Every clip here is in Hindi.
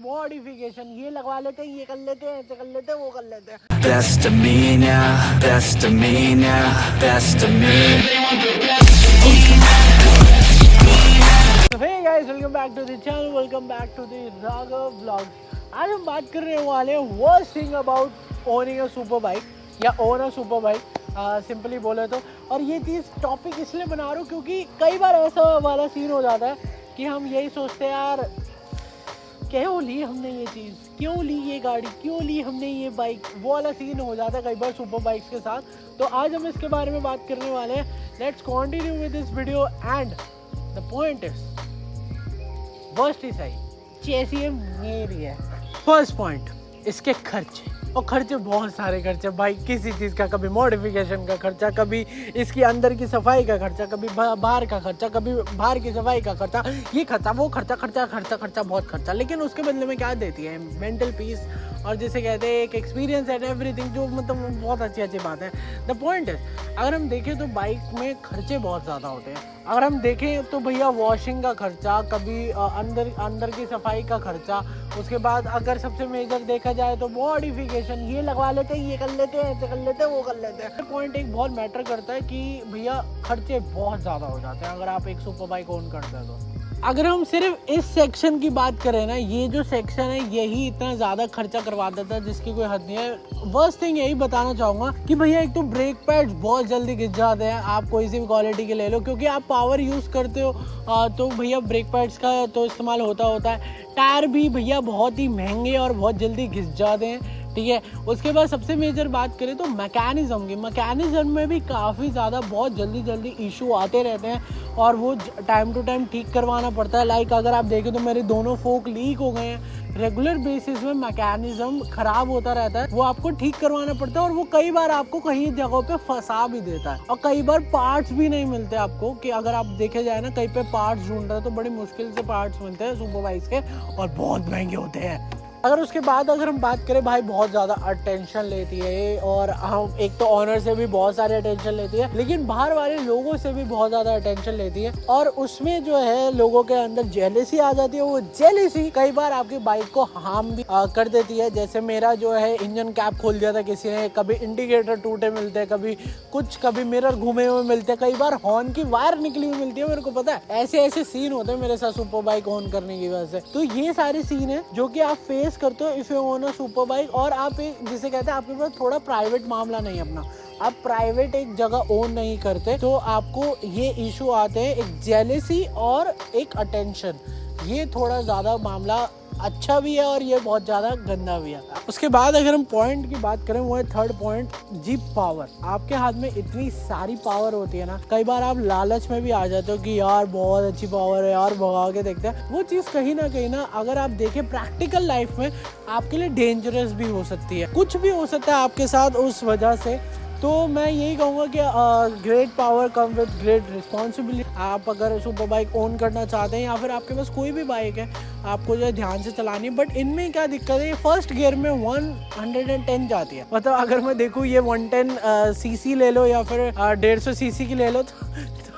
मॉडिफिकेशन ये लगवा लेते हैं, ये कर लेते हैं, ऐसे कर लेते हैं, वो कर लेते हैं। Best of me now, best of me now, best of me. So hey guys, welcome back to the channel, welcome back to the Raghav Vlogs। आज हम बात करने वाले हैं worst thing about owning a super bike या own a super bike, simply बोले तो। और ये चीज़ टॉपिक इसलिए बना रहा हूँ क्योंकि कई बार ऐसा वाला सीन हो जाता है कि हम यही सोचते हैं यार क्यों ली हमने ये चीज़, क्यों ली ये गाड़ी, क्यों ली हमने ये बाइक, वो वाला सीन हो जाता है कई बार सुपर बाइक्स के साथ। तो आज हम इसके बारे में बात करने वाले हैं। Let's continue with this video and the point is worst is I चेसी मेरी है। फर्स्ट पॉइंट, इसके खर्चे, और खर्चे बहुत सारे खर्चे भाई, किसी चीज़ का, कभी मॉडिफिकेशन का खर्चा, कभी इसकी अंदर की सफाई का खर्चा, कभी बाहर का खर्चा, कभी बाहर की सफाई का खर्चा, ये खर्चा, वो खर्चा, खर्चा खर्चा खर्चा बहुत खर्चा। लेकिन उसके बदले में क्या देती है? मेंटल पीस, और जिसे कहते हैं एक एक्सपीरियंस एंड एवरीथिंग, जो मतलब बहुत अच्छी बात है। द पॉइंट है, अगर हम देखें तो बाइक में खर्चे बहुत ज़्यादा होते हैं। अगर हम देखें तो भैया वॉशिंग का खर्चा, कभी अंदर की सफाई का खर्चा, उसके बाद अगर सबसे मेजर देखा जाए तो मॉडिफिकेशन, ये लगवा लेते हैं, ये कर लेते हैं, ऐसे कर लेते हैं, वो कर लेते हैं। पॉइंट एक बहुत मैटर करता है कि भैया खर्चे बहुत ज़्यादा हो जाते हैं अगर आप एक सुपर बाइक ओन करते हैं तो। अगर हम सिर्फ इस सेक्शन की बात करें ना, ये जो सेक्शन है यही इतना ज़्यादा खर्चा करवा देता है जिसकी कोई हद नहीं है। वर्स्ट थिंग यही बताना चाहूँगा कि भैया एक तो ब्रेक पैड्स बहुत जल्दी घिस जाते हैं, आप कोई सी भी क्वालिटी के ले लो, क्योंकि आप पावर यूज़ करते हो तो भैया ब्रेक पैड्स का तो इस्तेमाल होता है। टायर भी भैया बहुत ही महंगे और बहुत जल्दी घिस जाते हैं, ठीक है। उसके बाद सबसे मेजर बात करें तो मैकेनिज्म की, मैकेनिज्म में भी काफ़ी ज़्यादा बहुत जल्दी इशू आते रहते हैं और वो टाइम टू टाइम ठीक करवाना पड़ता है। लाइक अगर आप देखें तो मेरे दोनों फोक लीक हो गए हैं। रेगुलर बेसिस में मैकेनिज्म ख़राब होता रहता है, वो आपको ठीक करवाना पड़ता है, और वो कई बार आपको कहीं जगहों पे फंसा भी देता है, और कई बार पार्ट्स भी नहीं मिलते आपको। कि अगर आप देखे जाए ना, कहीं पे पार्ट्स ढूंढ रहे हैं तो बड़ी मुश्किल से पार्ट्स मिलते हैं सुपर बाइक्स के, और बहुत महंगे होते हैं। अगर उसके बाद अगर हम बात करें, भाई बहुत ज़्यादा अटेंशन लेती है, और हम एक तो ऑनर से भी बहुत सारे अटेंशन लेती है, लेकिन बाहर वाले लोगों से भी बहुत ज़्यादा अटेंशन लेती है, और उसमें जो है लोगों के अंदर जेलेसी आ जाती है। वो जेलेसी कई बार आपकी बाइक को हार्म भी कर देती है। जैसे मेरा जो है इंजन कैप खोल दिया था किसी ने, कभी इंडिकेटर टूटे मिलते हैं, कभी मिरर घूमे हुए मिलते हैं, कई बार हॉर्न की वायर निकली हुई मिलती है, मेरे को पता है। ऐसे सीन होते हैं मेरे साथ सुपर बाइक ऑन करने की वजह से। तो ये सारे सीन है जो कि आप फेस करते हो if you own a super bike, और आप एक जिसे कहते हैं आपके पास थोड़ा प्राइवेट मामला नहीं अपना, आप प्राइवेट एक जगह ओन नहीं करते, तो आपको ये इशू आते हैं, एक जेलेसी और एक अटेंशन। ये थोड़ा ज़्यादा मामला अच्छा भी है और ये बहुत ज़्यादा गंदा भी है। उसके बाद अगर हम पॉइंट की बात करें, वो है थर्ड पॉइंट, जीप पावर। आपके हाथ में इतनी सारी पावर होती है ना, कई बार आप लालच में भी आ जाते हो कि यार बहुत अच्छी पावर है यार, भगा के देखते हैं। वो चीज़ कहीं ना अगर आप देखें प्रैक्टिकल लाइफ में आपके लिए डेंजरस भी हो सकती है, कुछ भी हो सकता है आपके साथ उस वजह से। तो मैं यही कहूँगा कि great power come with great responsibility. आप अगर सुपर बाइक ओन करना चाहते हैं, या फिर आपके पास कोई भी बाइक है, आपको जो है ध्यान से चलानी है। बट इनमें क्या दिक्कत है, फर्स्ट गियर में 110 जाती है। मतलब अगर मैं देखूँ ये 110 सीसी ले लो या फिर 150 सीसी की ले लो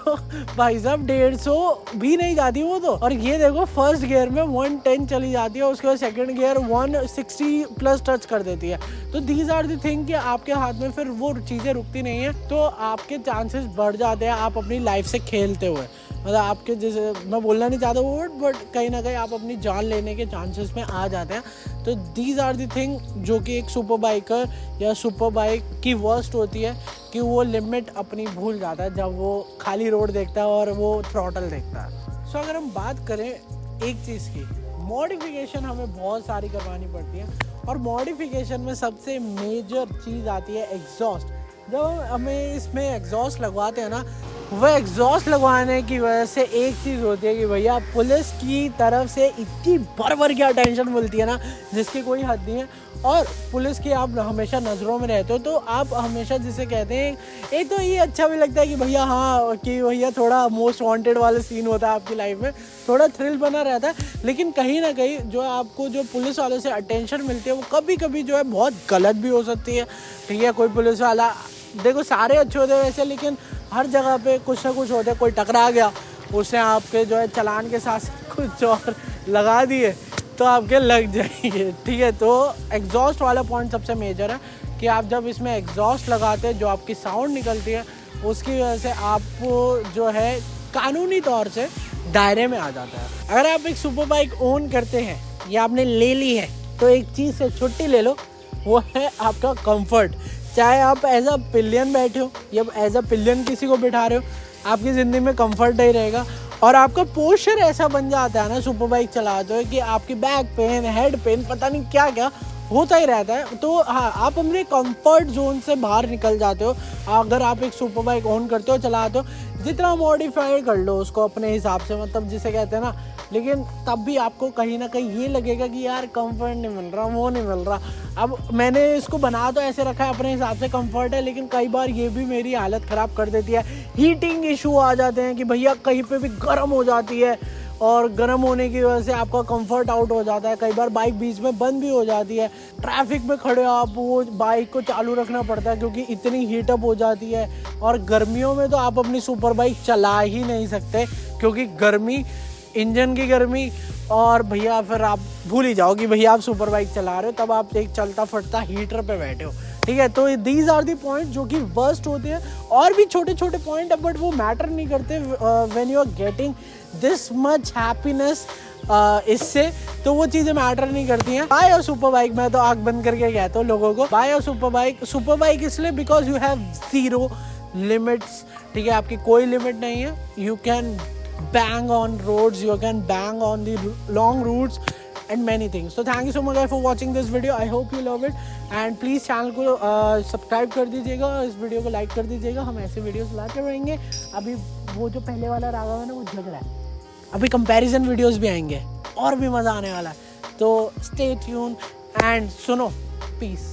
तो भाई साहब 150 भी नहीं जाती वो तो। और ये देखो फर्स्ट गियर में 110 चली जाती है, उसके बाद सेकंड गियर 160 प्लस टच कर देती है। तो दीज आर दी थिंग कि आपके हाथ में फिर वो चीज़ें रुकती नहीं है, तो आपके चांसेस बढ़ जाते हैं आप अपनी लाइफ से खेलते हुए। मतलब आपके, जैसे मैं बोलना नहीं चाहता वो वर्ड, बट कहीं ना कहीं आप अपनी जान लेने के चांसेस में आ जाते हैं। तो दीज आर दी थिंग जो कि एक सुपर बाइकर या सुपर बाइक की वर्स्ट होती है, कि वो लिमिट अपनी भूल जाता है जब वो खाली रोड देखता है और वो थ्रॉटल देखता है। सो अगर हम बात करें एक चीज़ की, मॉडिफिकेशन हमें बहुत सारी करवानी पड़ती है, और मॉडिफिकेशन में सबसे मेजर चीज़ आती है एग्जॉस्ट। जब हमें इसमें एग्जॉस्ट लगवाते हैं ना, वह एग्जॉस्ट लगवाने की वजह से एक चीज़ होती है कि भैया पुलिस की तरफ से इतनी भर की अटेंशन मिलती है ना, जिसकी कोई हद नहीं है। और पुलिस की आप हमेशा नज़रों में रहते हो, तो आप हमेशा जिसे कहते हैं, एक तो ये अच्छा भी लगता है कि भैया हाँ, कि भैया थोड़ा मोस्ट वांटेड वाला सीन होता है आपकी लाइफ में, थोड़ा थ्रिल बना रहता है। लेकिन कहीं ना कहीं जो आपको जो पुलिस वालों से अटेंशन मिलती है, वो कभी कभी जो है बहुत गलत भी हो सकती है, ठीक है। कोई पुलिस वाला, देखो सारे अच्छे होते हैं वैसे, लेकिन हर जगह पे कुछ ना कुछ होता है। कोई टकरा गया, उसने आपके जो है चालान के साथ कुछ और लगा दिए, तो आपके लग जाएंगे, ठीक है। तो एग्जॉस्ट वाला पॉइंट सबसे मेजर है कि आप जब इसमें एग्जॉस्ट लगाते हैं, जो आपकी साउंड निकलती है उसकी वजह से आप जो है कानूनी तौर से दायरे में आ जाता है। अगर आप एक सुपर बाइक ओन करते हैं या आपने ले ली है तो एक चीज़ से छुट्टी ले लो, वो है आपका कंफर्ट। चाहे आप एज अ पिलियन बैठे हो या एज अ पिलियन किसी को बिठा रहे हो, आपकी ज़िंदगी में कंफर्ट ही रहेगा। और आपका पोस्चर ऐसा बन जाता है ना सुपर बाइक चलाते हो कि आपकी बैक पेन, हेड पेन, पता नहीं क्या क्या होता ही रहता है। तो हाँ, आप अपने कंफर्ट जोन से बाहर निकल जाते हो अगर आप एक सुपर बाइक ओन करते हो, चलाते हो। जितना मॉडिफाई कर लो उसको अपने हिसाब से, मतलब जिसे कहते हैं ना, लेकिन तब भी आपको कहीं ना कहीं ये लगेगा कि यार कंफर्ट नहीं मिल रहा, वो नहीं मिल रहा। अब मैंने इसको बना तो ऐसे रखा है अपने हिसाब से कंफर्ट है, लेकिन कई बार ये भी मेरी हालत ख़राब कर देती है। हीटिंग इशू आ जाते हैं कि भैया कहीं पे भी गर्म हो जाती है, और गर्म होने की वजह से आपका कंफर्ट आउट हो जाता है। कई बार बाइक बीच में बंद भी हो जाती है, ट्रैफिक में खड़े हो आप, वो बाइक को चालू रखना पड़ता है क्योंकि इतनी हीटअप हो जाती है। और गर्मियों में तो आप अपनी सुपर बाइक चला ही नहीं सकते क्योंकि गर्मी, इंजन की गर्मी, और भैया फिर आप भूल ही जाओ कि भैया आप सुपर बाइक चला रहे हो, तब आप एक चलता फटता हीटर पे बैठे हो, ठीक है। तो दीज आर दी पॉइंट जो कि वर्स्ट होते हैं। और भी छोटे छोटे पॉइंट है बट वो मैटर नहीं करते when you are getting this much happiness इससे, तो वो चीज़ें मैटर नहीं करती हैं। बाय और सुपर बाइक, मैं तो आँख बंद करके कहता हूँ लोगों को, बाय और सुपर बाइक इसलिए because you have zero limits, ठीक है। आपकी कोई लिमिट नहीं है। You can bang on roads, you can bang on the long routes and many things. So thank you so much guys for watching this video. I hope you love it and please channel को सब्सक्राइब कर दीजिएगा, इस वीडियो को लाइक कर दीजिएगा। हम ऐसे वीडियोस लाते रहेंगे। अभी वो जो पहले वाला राघव है ना, वो झगड़ा है, अभी कंपैरिजन वीडियोस भी आएंगे और भी मज़ा आने वाला है। तो स्टे ट्यून एंड सुनो, पीस।